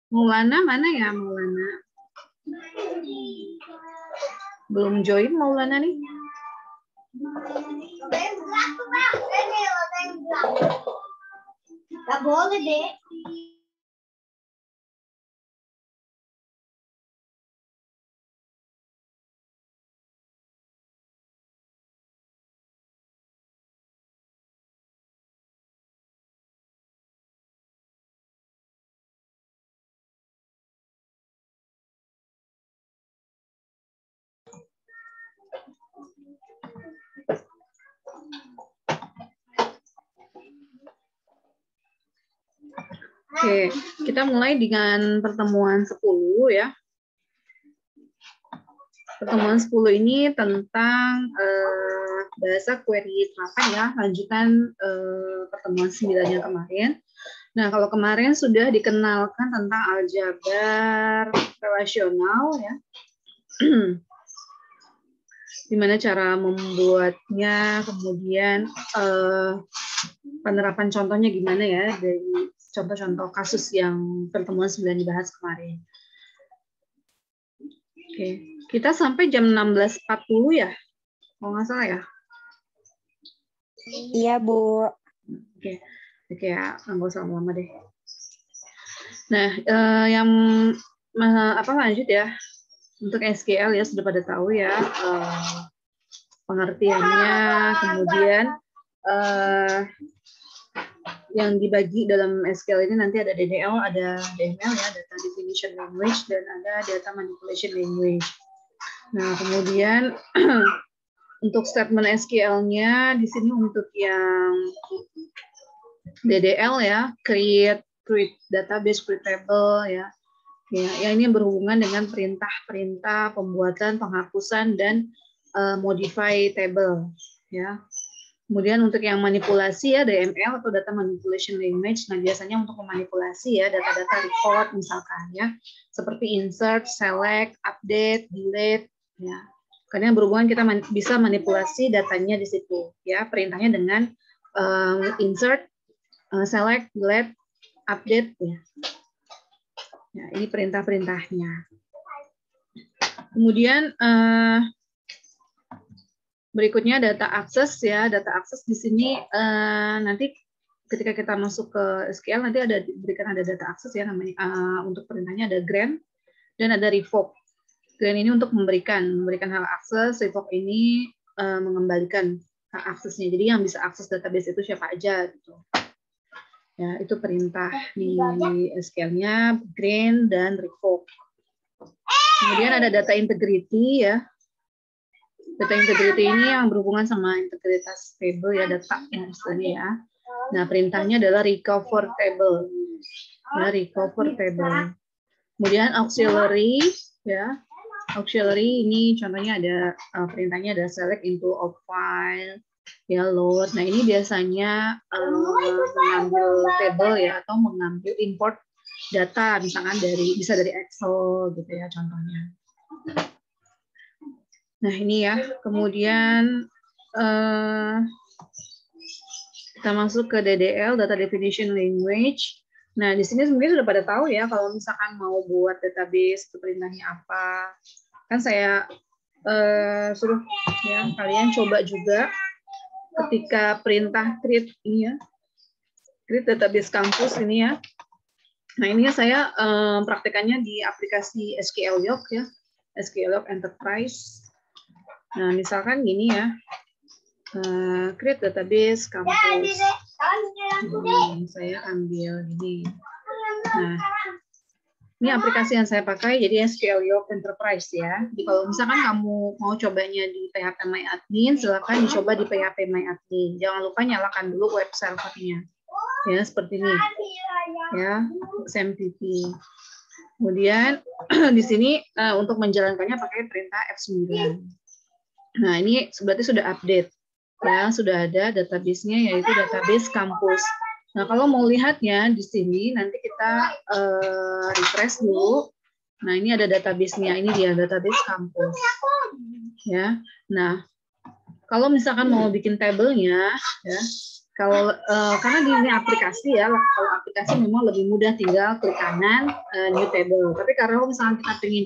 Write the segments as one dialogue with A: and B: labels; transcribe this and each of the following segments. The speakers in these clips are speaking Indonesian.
A: Maulana mana ya Maulana? Belum join Maulana nih?
B: Gak boleh deh.
A: Oke, kita mulai dengan pertemuan 10 ya. Pertemuan 10 ini tentang bahasa query terapan ya, lanjutan pertemuan 9 yang kemarin. Nah, kalau kemarin sudah dikenalkan tentang aljabar relasional ya. Gimana cara membuatnya, kemudian penerapan contohnya gimana ya dari contoh-contoh kasus yang pertemuan 9 dibahas kemarin. Oke, kita sampai jam 16.40 ya? Kalau nggak salah ya?
B: Iya, Bu.
A: Oke ya, nggak usah lama-lama deh. Nah, yang lanjut ya. Untuk SQL ya sudah pada tahu ya pengertiannya, kemudian yang dibagi dalam SQL ini nanti ada DDL, ada DML ya, Data Definition Language, dan ada Data Manipulation Language. Nah, kemudian untuk statement SQL-nya di sini untuk yang DDL ya, create database, create table ya. Ya, ini berhubungan dengan perintah-perintah pembuatan, penghapusan, dan modify table ya. Kemudian untuk yang manipulasi ya DML atau data manipulation language, nah biasanya untuk memanipulasi ya data-data record misalkan ya, seperti insert, select, update, delete ya. Karena berhubungan kita bisa manipulasi datanya di situ ya, perintahnya dengan insert, select, delete, update ya. Ya, ini perintah-perintahnya. Kemudian berikutnya data akses ya, data akses di sini nanti ketika kita masuk ke SQL nanti diberikan ada data akses ya, namanya untuk perintahnya ada grant dan ada revoke. Grant ini untuk memberikan hak akses, revoke ini mengembalikan hak aksesnya. Jadi yang bisa akses database itu siapa aja gitu. Ya, itu perintah di SQL-nya, grant dan revoke. Kemudian ada data integrity ya. Data integrity ini yang berhubungan sama integritas table ya, data yang istilahnya ya. Nah, perintahnya adalah recover table. Ya, recover table. Kemudian auxiliary ya. Auxiliary ini contohnya ada perintahnya ada select into of file, ya load. Nah, ini biasanya mengambil table ya atau mengambil import data misalkan bisa dari Excel gitu ya contohnya. Nah, ini ya. Kemudian kita masuk ke DDL, Data Definition Language. Nah, di sini sebenarnya sudah pada tahu ya kalau misalkan mau buat database, itu perintahnya apa. Kan saya suruh ya kalian coba juga ketika perintah create ini ya, create database kampus ini ya. Nah, ini saya praktekannya di aplikasi SQLiok ya, SQLiok Enterprise. Nah, misalkan gini ya, create database kampus. Saya ambil gini. Nah, ini aplikasi yang saya pakai, jadi SQLiok Enterprise ya. Jadi kalau misalkan kamu mau cobanya di PHP MyAdmin, silakan dicoba di PHP MyAdmin. Jangan lupa nyalakan dulu web servernya. Ya, seperti ini. Ya, SMTP. Kemudian di sini untuk menjalankannya pakai perintah F9. Nah, ini berarti sudah update. Ya, sudah ada database-nya yaitu database kampus. Nah, kalau mau lihatnya di sini nanti kita refresh dulu. Nah, ini ada database-nya. Ini dia database kampus. Ya. Nah, kalau misalkan mau bikin tabelnya ya, Karena di ini aplikasi ya, kalau aplikasi memang lebih mudah, tinggal klik kanan new table. Tapi karena kalau misalnya kita ingin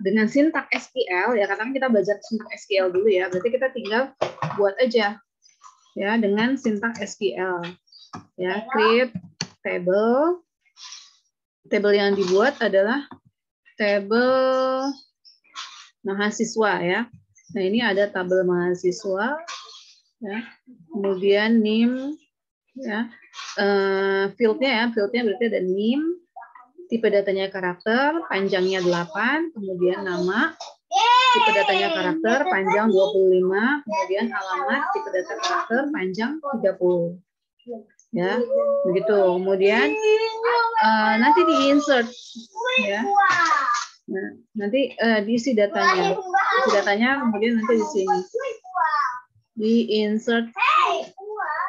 A: dengan sintak SQL ya, karena kita belajar sintak SQL dulu ya, berarti kita tinggal buat aja ya dengan sintak SQL ya, create table. Table yang dibuat adalah table mahasiswa ya. Nah ini ada tabel mahasiswa ya, kemudian NIM ya, fieldnya berarti ada NIM, tipe datanya karakter, panjangnya 8, kemudian nama, tipe datanya karakter, panjang 25, kemudian alamat, tipe data karakter, panjang 30. Ya, begitu. Kemudian nanti di-insert ya. Nah, nanti diisi datanya. Diisi datanya kemudian nanti di sini. Di-insert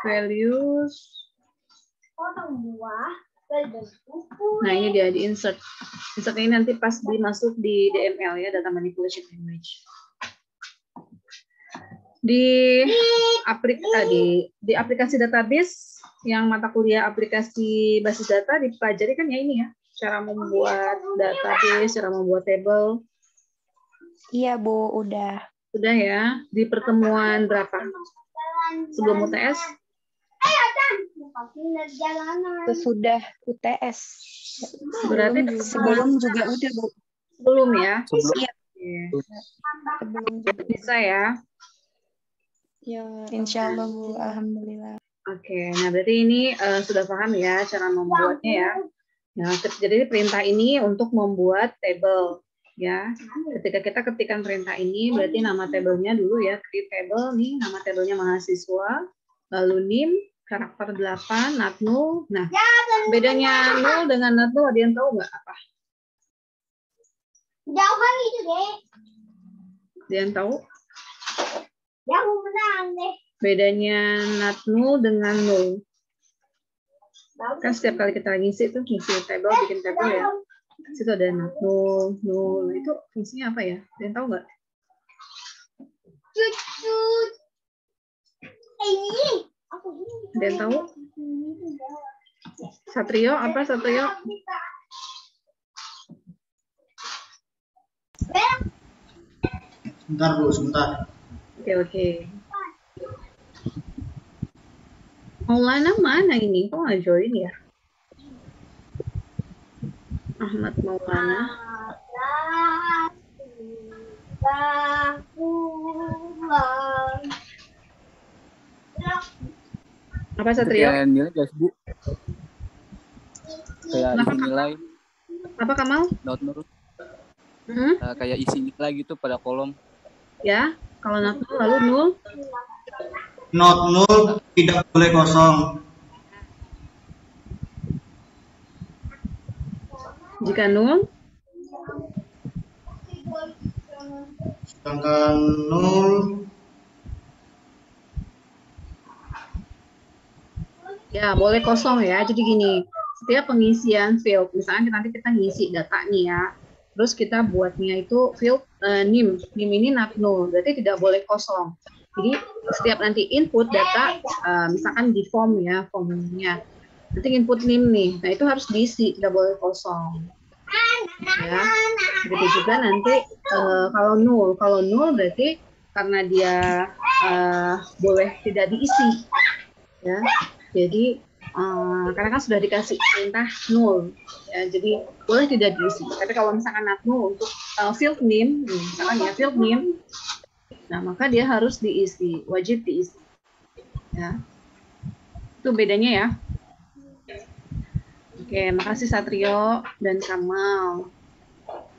A: values. Nah, ini dia di-insert. Insert ini nanti pas dimasuk di DML ya, data manipulation language. Di aplikasi database yang mata kuliah aplikasi basis data dipelajari kan ya ini ya, cara membuat database, cara membuat table.
B: Iya Bu, udah.
A: Sudah ya, di pertemuan berapa? Sebelum UTS?
B: Sesudah UTS.
A: Berarti
B: sebelum juga udah Bu.
A: Sebelum ya?
B: Iya.
A: Sebelum bisa ya?
B: Ya, insya Allah Bu, alhamdulillah.
A: Oke, nah berarti ini sudah paham ya cara membuatnya ya. Nah, jadi perintah ini untuk membuat table ya. Ketika kita ketikkan perintah ini, berarti nama tabelnya dulu ya, create table nih, nama tabelnya mahasiswa, lalu NIM, karakter 8, not null. Nah, bedanya null dengan not null ada yang tahu nggak apa?
C: Jauhan itu deh.
A: Ada yang tahu?
C: Jauh menang deh.
A: Bedanya not null dengan null. Kan setiap kali kita ngisi tuh, ngisi table, bikin table ya. Situ ada not null, null. Itu fungsinya apa ya? Ada yang tahu nggak?
C: Cucut. Ini.
A: Ada yang tahu? Satrio, apa Satrio?
D: Sebentar Bu, sebentar.
A: Oke. Maulana mana ini? Kok nggak join ya? Ahmad Maulana. Apa Satrio?
E: Kayak nilai guys Bu. Kayak isi nilai.
A: Apa Kamal?
E: Not null. Kayak isi nilai gitu pada kolom.
A: Ya, kalau not null lalu null.
D: Not null tidak boleh kosong.
A: Jika null,
D: Sedangkan null
A: ya boleh kosong ya. Jadi gini, setiap pengisian field, misalnya nanti kita ngisi data nih ya, terus kita buatnya itu field NIM ini not null, berarti tidak boleh kosong. Jadi setiap nanti input data, misalkan di form ya, formnya, nanti input NIM nih, nah itu harus diisi, tidak boleh kosong. Ya, begitu juga nanti kalau null berarti karena dia boleh tidak diisi, ya. Jadi karena kan sudah dikasih perintah null, ya, jadi boleh tidak diisi. Tapi kalau misalkan not null untuk field name, misalkan ya field name, nah maka dia harus diisi, wajib diisi. Ya, itu bedanya ya. Oke, makasih Satrio dan Kamal.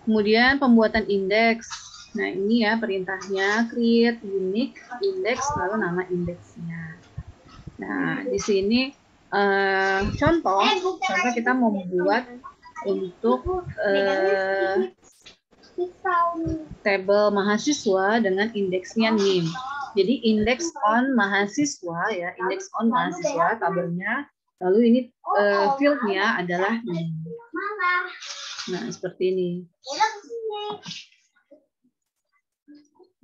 A: Kemudian pembuatan indeks. Nah ini ya perintahnya create unique index lalu nama indeksnya. Nah di sini contoh kita membuat untuk tabel mahasiswa dengan indeksnya NIM. Jadi indeks on mahasiswa ya, indeks on mahasiswa tabelnya. Lalu ini fieldnya adalah NIM. Nah seperti ini.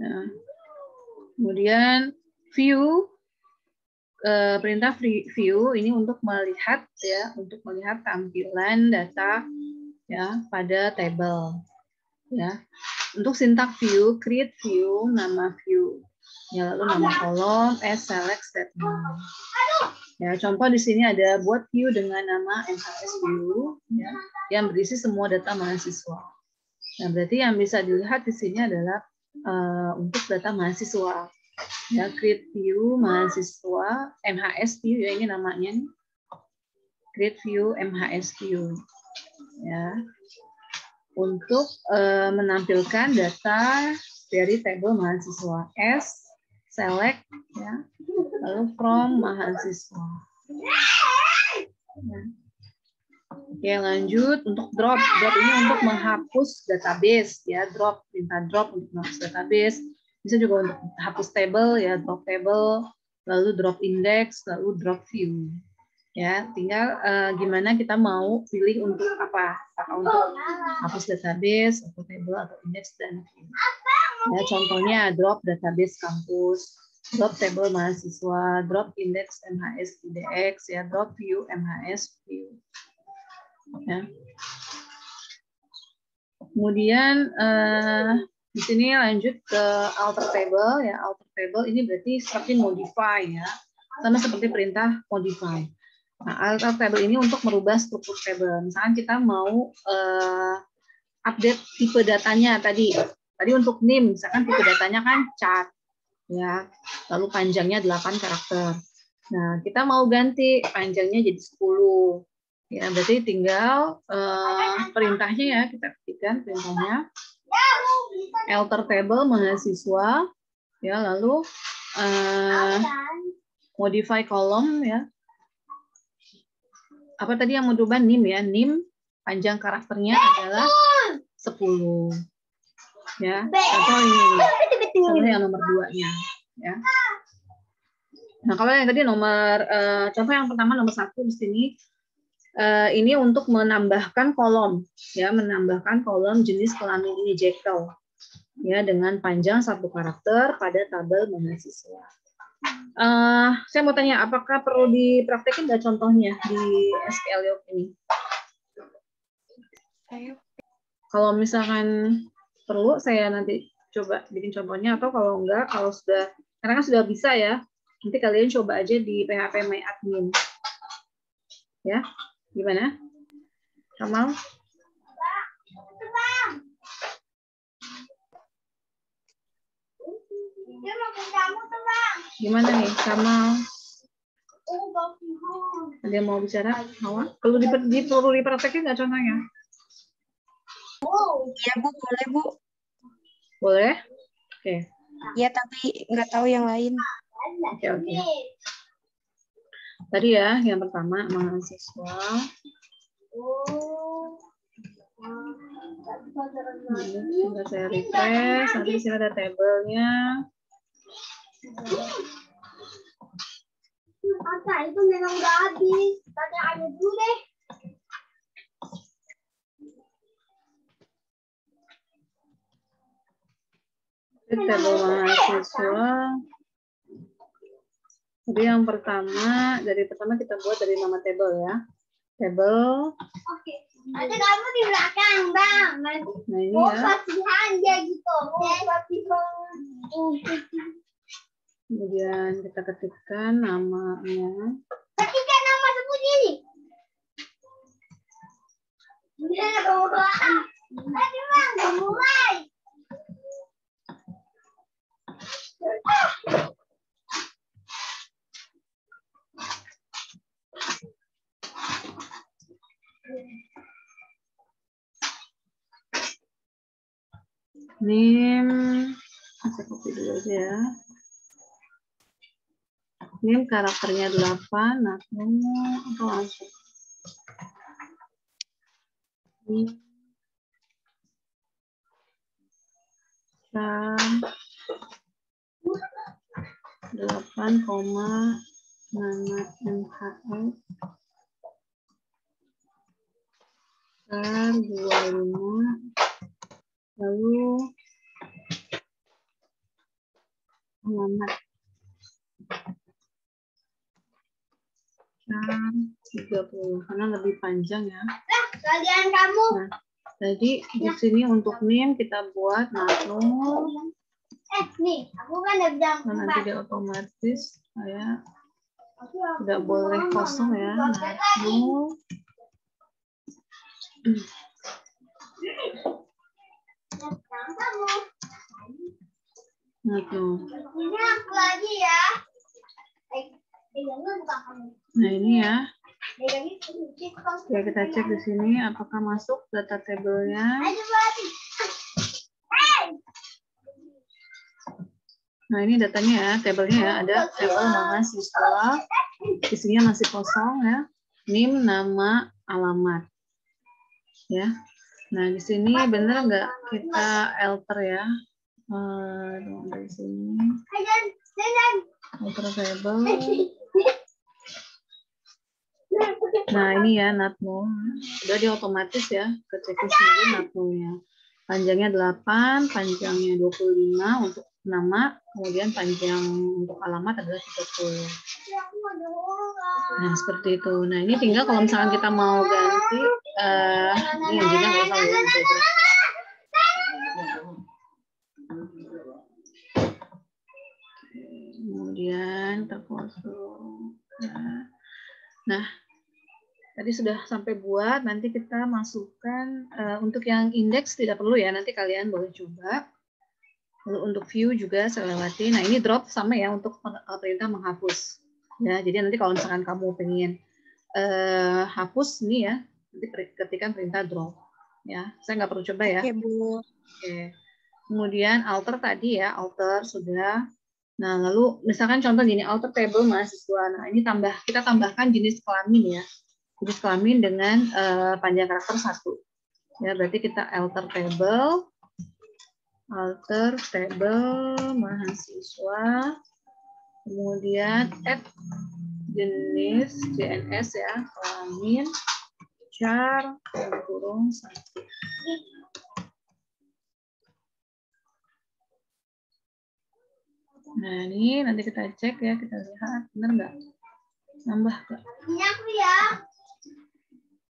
A: Nah, kemudian view perintah view ini untuk melihat tampilan data ya pada table ya. Untuk sintak view, create view, nama view ya, lalu nama kolom, select statement ya. Contoh di sini ada buat view dengan nama MHS view ya, yang berisi semua data mahasiswa. Nah, berarti yang bisa dilihat di sini adalah untuk data mahasiswa. Ya, create view mahasiswa, MHS view ya, ini namanya nih. Create view MHS view. Ya. Untuk menampilkan data dari tabel mahasiswa. Select ya. Lalu from mahasiswa. Ya. Oke, lanjut untuk drop. Drop ini untuk menghapus database ya, perintah drop untuk menghapus database. Bisa juga untuk hapus table ya, drop table, lalu drop index, lalu drop view. Ya, tinggal gimana kita mau pilih untuk apa? Apakah untuk hapus database, atau table, atau index dan view. Ya, contohnya drop database kampus, drop table mahasiswa, drop index MHS IDX ya, drop view MHS view. Ya. Kemudian di sini lanjut ke alter table ya. Alter table ini berarti seperti modify ya, sama seperti perintah modify. Nah, alter table ini untuk merubah struktur table. Misalkan kita mau update tipe datanya tadi untuk NIM, misalkan tipe datanya kan chart ya, lalu panjangnya 8 karakter. Nah, kita mau ganti panjangnya jadi 10. Ya, berarti tinggal perintahnya ya, kita ketikkan perintahnya alter table mahasiswa ya, lalu modify column ya. Apa tadi yang mau dirubah? NIM ya, NIM panjang karakternya adalah 10. Ya, contoh ini. Contoh yang nomor 2-nya ya. Nah, kalau yang tadi contoh yang pertama nomor 1 di sini. Ini untuk menambahkan kolom, ya, menambahkan kolom jenis kelamin ini Jekyll, ya, dengan panjang 1 karakter pada tabel mahasiswa. Saya mau tanya, apakah perlu dipraktekin nggak contohnya di SQL Yoke ini? Kalau misalkan perlu, saya nanti coba bikin contohnya, atau kalau enggak, karena kan sudah bisa ya, nanti kalian coba aja di PHP My Admin, ya. Gimana? Kamal? Gimana nih, Kamal? Ada yang mau bicara? Hawa? Perlu dipraktekin nggak contohnya?
B: Iya, Bu. Boleh, Bu.
A: Boleh? Oke.
B: Iya, tapi nggak tahu yang lain.
A: Oke. Tadi ya, yang pertama mahasiswa. Sudah saya refresh, nanti di sini ada tabelnya.
C: Apa itu memang udah habis? Tanya aja dulu deh.
A: Tabel mahasiswa. Jadi yang pertama, kita buat dari nama table ya. Table.
C: Oke. Ada kamu di belakang, Bang.
A: Nah, ini ya.
C: Kasihan dia gitu.
A: Kemudian kita ketikkan namanya.
C: Ketikkan nama sebut ini. Tadi Bang, mulai.
A: NIM, saya copy dulu aja ya. NIM karakternya 8, nah atau langsung. NIM 8, nama MHS 25, lalu alamat. 30 karena lebih panjang ya.
C: Kalian kamu.
A: Nah, jadi di sini untuk NIM kita buat nol.
C: Nih, aku kan udah bilang.
A: Nah, nanti dia otomatis saya tidak boleh kosong ya. Nol. Nah, tuh.
C: Ini aku lagi ya.
A: Nah, ini ya.
C: Ayo,
A: Ya, kita cek di sini apakah masuk data tabelnya. Nah, ini datanya ya, tabelnya ya. Ada tabel mahasiswa. Isinya masih kosong ya. NIM, nama, alamat. Ya. Nah, di sini bener nggak kita alter ya? Dari sini. Alter table. Nah, ini ya NaTNU. Udah di otomatis ya, kecekin sendiri NaTNU-nya. Panjangnya 8, panjangnya 25 untuk nama, kemudian panjang untuk alamat adalah 30. Nah, seperti itu. Nah, ini tinggal kalau misalkan kita mau ganti, ini yang juga nggak tahu ya. Kemudian terkosong. Nah, tadi sudah sampai buat, nanti kita masukkan untuk yang indeks tidak perlu ya, nanti kalian boleh coba. Lalu untuk view juga saya lewati. Nah, ini drop sama ya untuk perintah menghapus. Ya, jadi nanti kalau misalkan kamu pengen hapus nih ya, nanti ketikkan perintah drop. Ya, saya nggak perlu coba ya.
B: Oke, Bu.
A: Oke. Kemudian alter tadi ya, alter sudah. Nah, lalu misalkan contoh gini, alter table mahasiswa. Nah, ini kita tambahkan jenis kelamin ya. Jenis kelamin dengan panjang karakter 1. Ya, berarti kita alter table mahasiswa. Kemudian add jenis JNS ya, kelamin char kurung 1. Nah, ini nanti kita cek ya, kita lihat benar nggak? Nambah nggak?
C: Ini aku ya.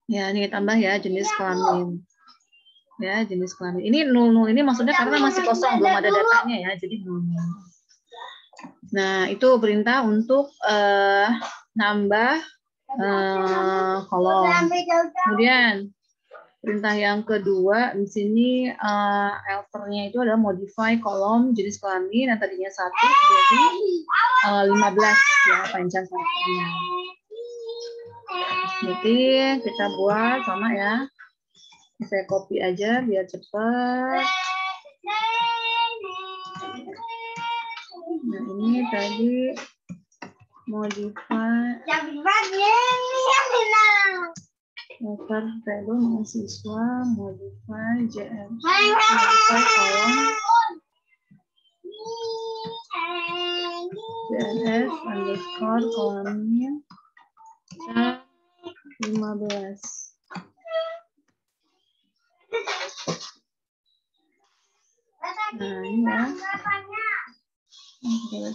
A: Ya, ini tambah ya jenis kelamin. Ya, jenis kelamin. Ini 00 ini maksudnya karena masih kosong, belum ada datanya ya, jadi 00. Nah, itu perintah untuk nambah kolom. Kemudian perintah yang kedua di sini alternya itu adalah modify kolom jenis kelamin yang tadinya 1 jadi 15 ya panjang karakternya. Jadi kita buat sama ya. Saya copy aja biar cepat. Nah, ini tadi modify alter table mahasiswa, modify JNS, modify kolom JNS underscore kolamin 15. Nah, ini ya.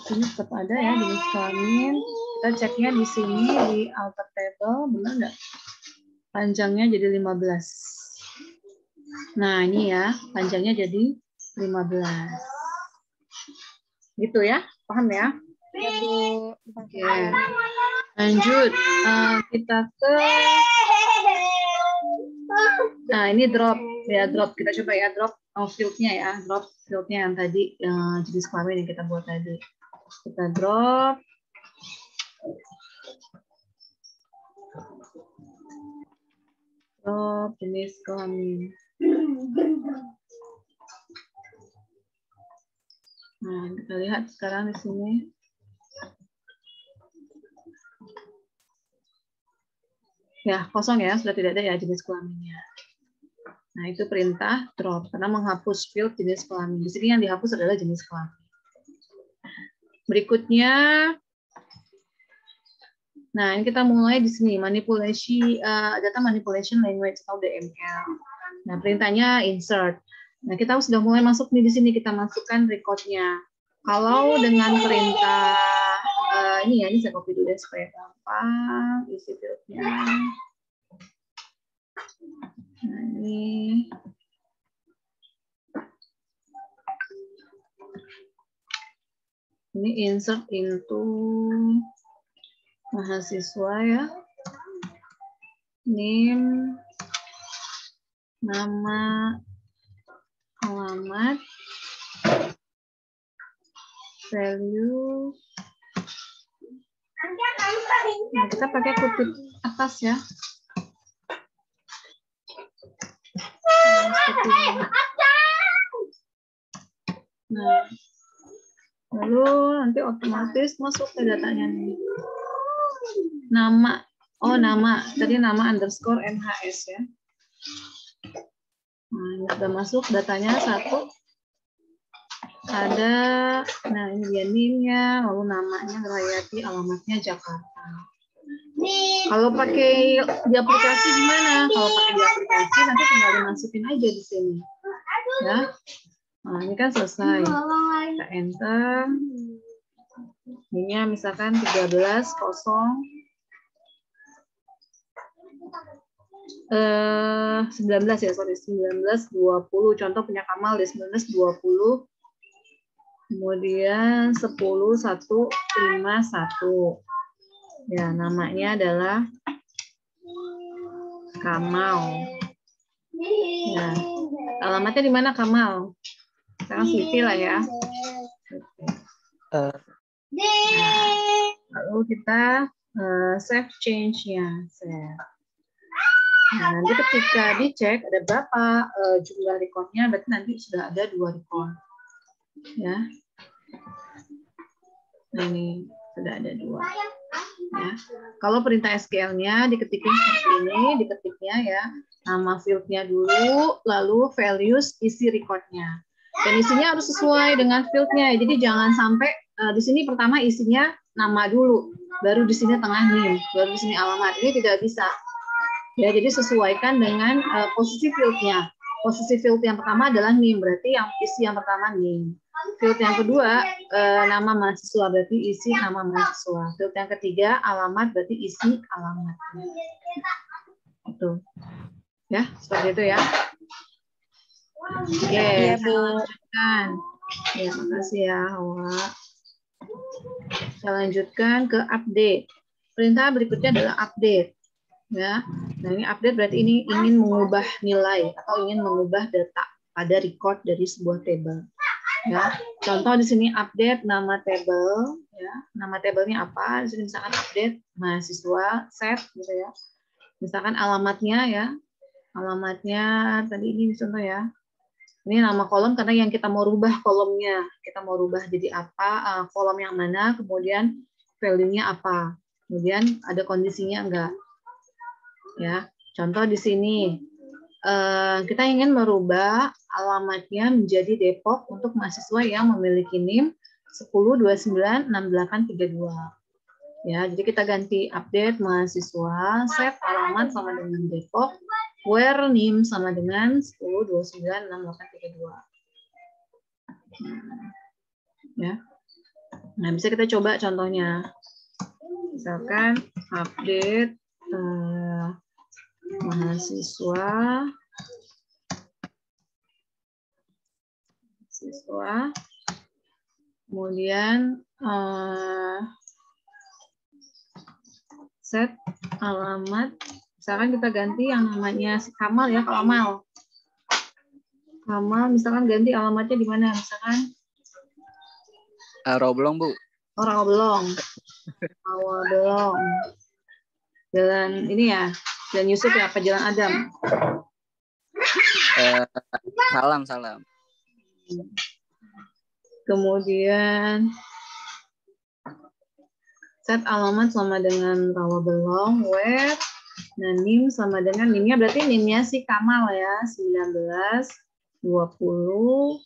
A: Sini tetap ada ya jenis kelamin. Kita ceknya di sini di alter table, benar nggak? Panjangnya jadi 15. Nah, ini ya, panjangnya jadi 15. Gitu ya, paham ya?
B: Ya, Bu.
A: Oke. Lanjut, kita ke... Nah, ini drop. Ya, drop. Kita coba ya, drop field-nya ya. Drop field-nya yang tadi, jenis kelamin yang kita buat tadi. Kita drop. Drop jenis kelamin. Nah, kita lihat sekarang di sini. Ya, kosong ya, sudah tidak ada ya jenis kelaminnya. Nah, itu perintah drop karena menghapus field jenis kelamin. Di sini yang dihapus adalah jenis kelamin. Berikutnya, nah ini kita mulai di sini manipulasi data manipulation language atau DML. Nah, perintahnya insert. Nah, kita sudah mulai masuk nih di sini kita masukkan recordnya. Kalau dengan perintah ini ya, ini saya copy dulu deh supaya gampang isi fieldnya. Nah, ini insert into mahasiswa ya. Name, nama, alamat, value. Nah, kita pakai kutip atas ya. Nah, lalu nanti otomatis masuk ke datanya nih. Nama, oh nama, tadi nama underscore MHS ya. Nah, ini udah masuk datanya satu. Ada, nah ini dia NIM-nya, lalu namanya Rayati, alamatnya Jakarta. Kalau pakai di aplikasi gimana? Kalau pakai di aplikasi nanti tinggal dimasukin aja di sini. Ya. Nah, ini kan selesai. Kita enter. Ini misalkan 13.0 19 ya, sorry 19.20. Contoh punya Kamal di 19.20. Kemudian 10.151. Ya, namanya adalah Kamal. Ya, alamatnya di mana Kamal? Sekarang Siti lah ya. Nah, lalu kita save change-nya. Nah, nanti ketika dicek ada berapa jumlah recordnya, berarti nanti sudah ada 2 record. Ya. Nah, ini sudah ada 2. Ya. Kalau perintah SQL-nya diketiknya seperti ini, diketiknya ya, nama field-nya dulu, lalu values isi record-nya. Dan isinya harus sesuai dengan field-nya. Jadi jangan sampai di sini pertama isinya nama dulu, baru di sini tengah NIM, baru di sini alamat. Ini tidak bisa. Ya, jadi sesuaikan dengan posisi field-nya. Posisi field yang pertama adalah NIM, berarti yang isi yang pertama NIM. Field yang kedua nama mahasiswa, berarti isi nama mahasiswa. Field yang ketiga alamat, berarti isi alamat. Itu. Ya, seperti itu ya. Oke,
B: Iya, Bu.
A: saya lanjutkan. Ya, makasih ya, Hawa. Saya lanjutkan ke update. Perintah berikutnya adalah update. Ya, nah ini update berarti ini ingin mengubah nilai atau ingin mengubah data pada record dari sebuah table. Ya, contoh di sini update nama table. Ya, nama tabelnya apa? Di sini misalkan update mahasiswa set, gitu ya. Misalkan alamatnya ya, alamatnya tadi ini contoh ya. Ini nama kolom karena yang kita mau rubah kolomnya, kita mau rubah jadi apa, kolom yang mana, kemudian value-nya apa, kemudian ada kondisinya enggak. Ya, contoh di sini kita ingin merubah alamatnya menjadi Depok untuk mahasiswa yang memiliki NIM 10296832. Ya, jadi kita ganti update mahasiswa, set alamat sama dengan Depok, where NIM sama dengan 10296832. Ya. Nah, bisa kita coba contohnya. Misalkan update mahasiswa, kemudian set alamat, misalkan kita ganti yang namanya si Kamal ya, Kamal, misalkan ganti alamatnya di mana, misalkan
E: Rawabelong, Bu.
A: Rawabelong, jalan ini ya, Jalan Yusuf ya, apa Jalan Adam?
E: Salam.
A: Kemudian set alamat sama dengan Rawabelong, where, nah NIM sama dengan NIM-nya berarti NIM-nya si Kamal ya, 19, 20, 10,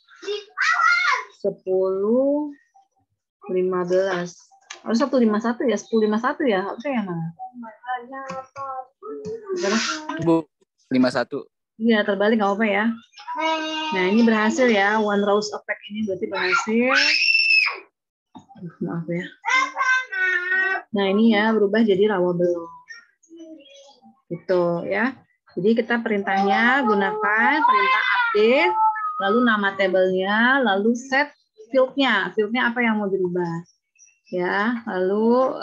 A: 15. Harus 151 ya, 1051 ya, harusnya yang mana?
E: Bu, 51.
A: Iya, terbalik nggak apa-apa ya. Nah, ini berhasil ya, one rows effect ini berarti berhasil. Maaf ya. Nah, ini ya berubah jadi rawa belum. Gitu ya. Jadi kita perintahnya gunakan perintah update, lalu nama tabelnya, lalu set fieldnya. Fieldnya apa yang mau dirubah. Ya, lalu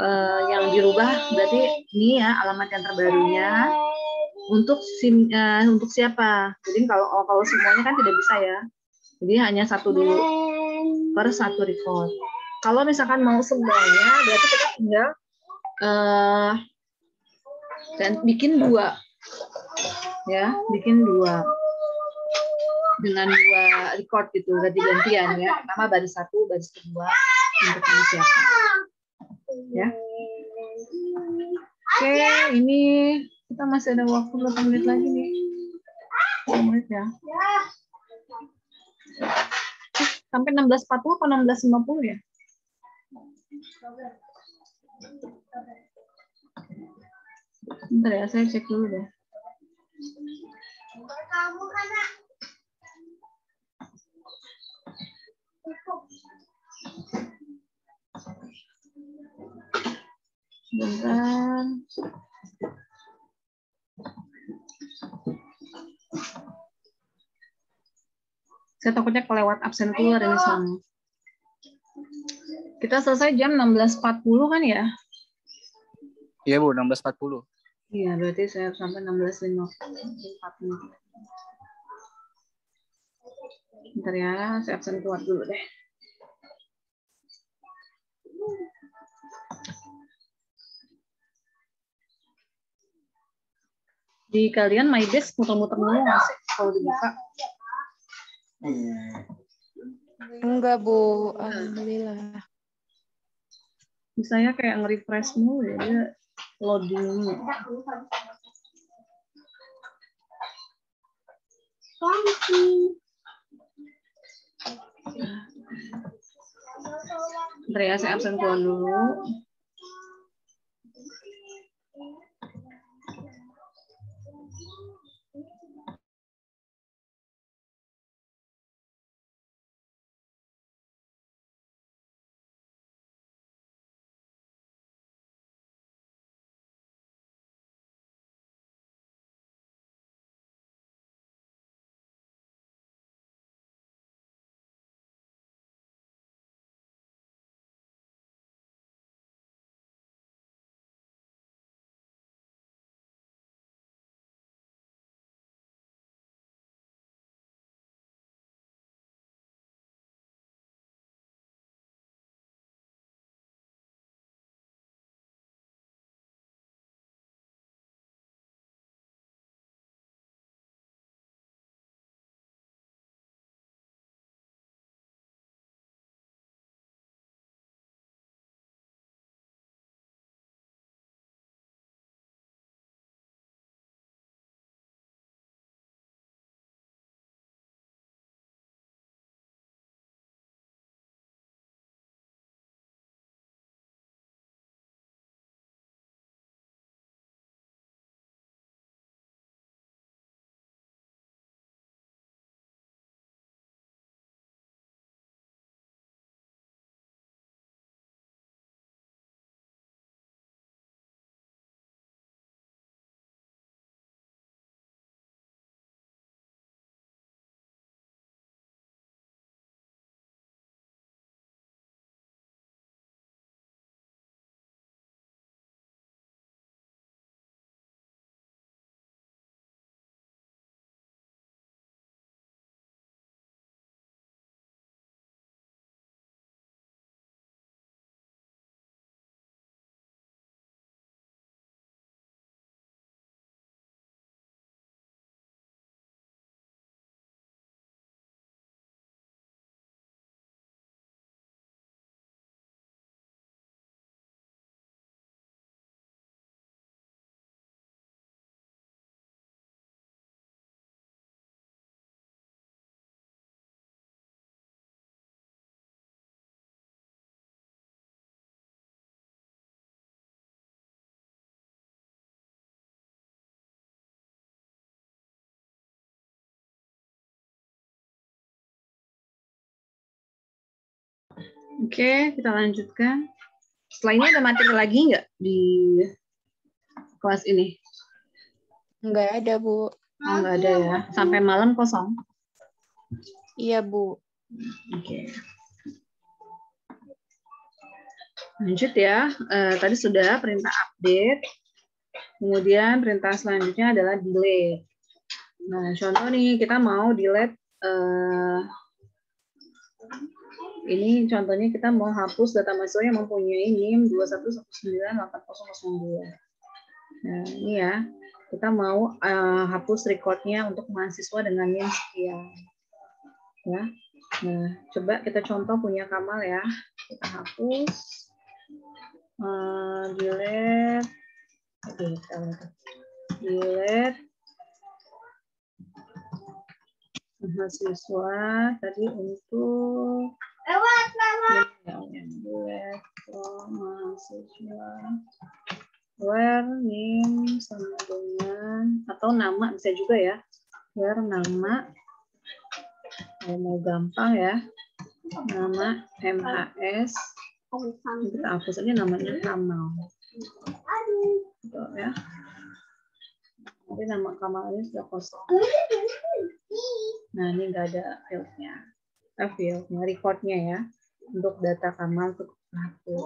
A: yang dirubah berarti ini ya alamat yang terbarunya untuk untuk siapa. Jadi kalau semuanya kan tidak bisa ya. Jadi hanya satu dulu per satu record. Kalau misalkan mau semuanya, berarti kita tinggal dan bikin dua, ya, bikin dua dengan dua record gitu, ganti-gantian ya. Pertama baris satu, baris kedua untuk ini siapa, ya. Oke, ini kita masih ada waktu berapa menit lagi nih? 10 menit ya. Sampai 16.40 atau 16.50 ya? Bentar ya, saya cek dulu deh. Bentar. Saya takutnya kelewat absen keluar ini semua. Kita selesai jam 16.40 kan ya?
E: Iya Bu, 16.40.
A: Iya, berarti saya sampai 16.50. Bentar ya, saya absen keluar dulu deh. Di kalian My Desk muter-muter dulu nggak sih kalau dibuka?
B: Enggak, Bu. Alhamdulillah.
A: Misalnya kayak nge-refresh mulu ya, dia loading dulu. Bentar ya, saya absen keluar dulu. Oke, kita lanjutkan. Setelah ini ada materi lagi nggak di kelas ini?
B: Nggak ada, Bu.
A: Oh, nggak ada ya. Sampai malam kosong.
B: Iya, Bu.
A: Oke. Lanjut ya. Tadi sudah perintah update. Kemudian perintah selanjutnya adalah delete. Nah, contoh nih kita mau delete. Ini contohnya kita mau hapus data mahasiswa yang mempunyai NIM 21198002. Nah, ini ya. Kita mau hapus recordnya untuk mahasiswa dengan NIM sekian. Ya. Nah, coba kita contoh punya Kamal ya. Kita hapus. Delete. Delete. Mahasiswa tadi untuk delete mahasiswa where name sama dengan atau nama bisa juga ya, where nama mau gampang ya, nama MHS kita hapus aja namanya Kamal gitu ya. Nanti nama Kamal ini sudah kosong. Nah, ini nggak ada fieldnya, recordnya ya, untuk data Kamal untuk hapus.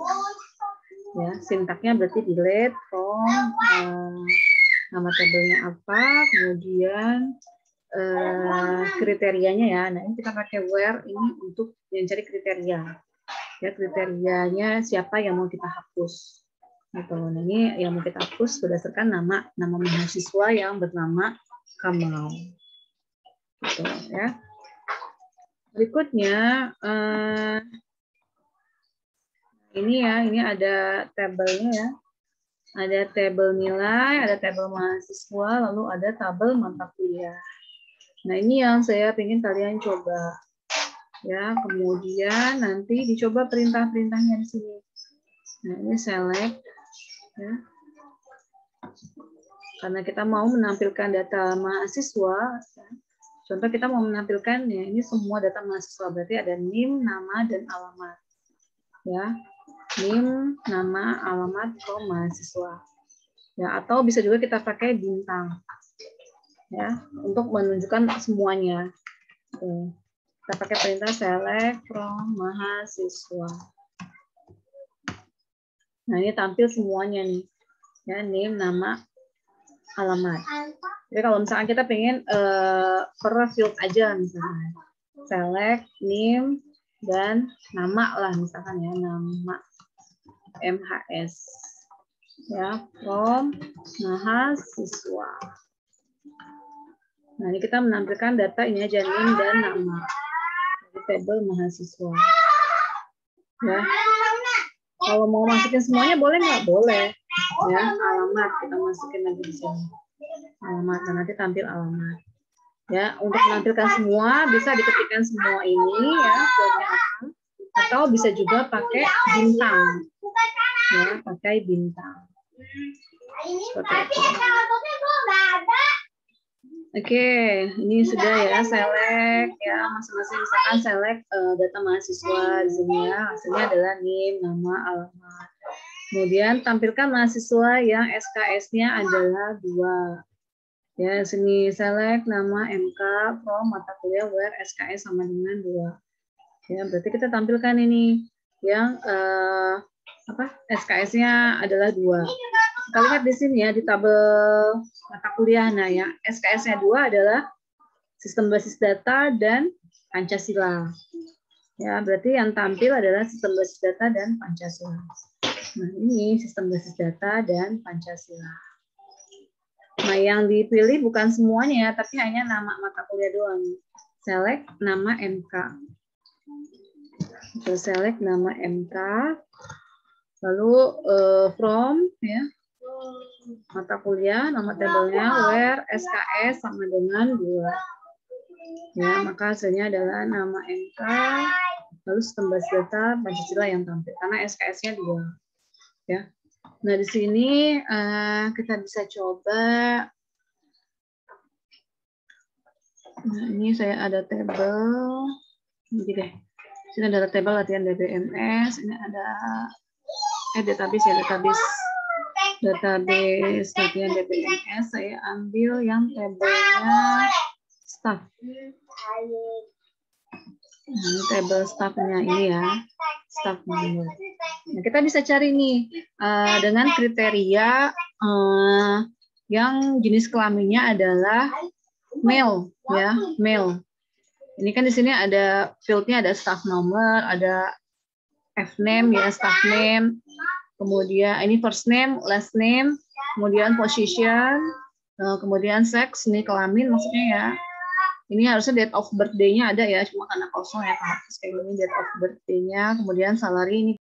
A: Ya, sintaknya berarti delete from nama tabelnya apa, kemudian kriterianya ya. Nah, ini kita pakai where ini untuk mencari kriteria. Ya, kriterianya siapa yang mau kita hapus. Gitu. Nah, ini yang mau kita hapus berdasarkan nama mahasiswa yang bernama Kamal. Gitu, ya. Berikutnya ini ada tabelnya ya. Ada tabel nilai, ada tabel mahasiswa, lalu ada tabel mata kuliah. Nah, ini yang saya ingin kalian coba. Ya, kemudian nanti dicoba perintah-perintahnya di sini. Nah, ini select ya. Karena kita mau menampilkan data mahasiswa, ya. Contoh kita mau menampilkan ya, ini semua data mahasiswa, berarti ada NIM, nama dan alamat. Ya. NIM, nama, alamat, mahasiswa. Ya, atau bisa juga kita pakai bintang. Ya, untuk menunjukkan semuanya. Oke. Kita pakai perintah select from mahasiswa. Nah, ini tampil semuanya nih. Ya, NIM, nama, alamat. Jadi kalau misalkan kita pengen per field aja misalnya. Select, NIM, dan nama lah misalkan ya, nama MHS. Ya, from mahasiswa. Nah, ini kita menampilkan data ini aja, NIM dan nama. Dari tabel mahasiswa. Ya. Kalau mau masukin semuanya boleh nggak? Boleh. Ya, alamat kita masukin lagi di sini. Alamat, nah, nanti tampil alamat. Ya, untuk menampilkan semua bisa diketikkan semua ini ya, atau bisa juga pakai bintang. Ya, pakai bintang. Seperti itu. Oke, ini sudah ya select ya, masing-masing misalkan select data mahasiswa di sini ya, hasilnya adalah NIM, nama, alamat. Kemudian tampilkan mahasiswa yang SKS-nya adalah 2. Ya, sini select nama MK from mata kuliah where SKS sama dengan 2. Ya, berarti kita tampilkan ini yang SKS-nya adalah 2. Kita lihat di sini ya di tabel mata kuliah. Nah, yang SKS-nya 2 adalah sistem basis data dan Pancasila. Ya, berarti yang tampil adalah sistem basis data dan Pancasila. Nah, ini sistem basis data dan Pancasila. Nah, yang dipilih bukan semuanya ya, tapi hanya nama mata kuliah doang. Select nama MK. Terus select nama MK. Lalu from ya. Mata kuliah, nama tabelnya where SKS sama dengan 2. Ya, maka hasilnya adalah nama MK, lalu sistem basis data Pancasila yang tampil karena SKS-nya 2. Ya. Nah, di sini kita bisa coba. Nah, ini saya ada tabel. Ini deh. Sini ada tabel latihan DBMS, ini ada database ya, database bagian DBMS. Saya ambil yang tabelnya staff. Nah, ini tabel staffnya ini ya, staff member. Nah, kita bisa cari nih dengan kriteria yang jenis kelaminnya adalah male ya, male. Ini kan di sini ada fieldnya, ada staff nomor, ada F name ya, staff name, kemudian ini first name, last name, kemudian position, kemudian sex, ini kelamin maksudnya ya. Ini harusnya date of birthday-nya ada ya, cuma karena kosong ya, kayak ini date of birthday-nya, kemudian salary ini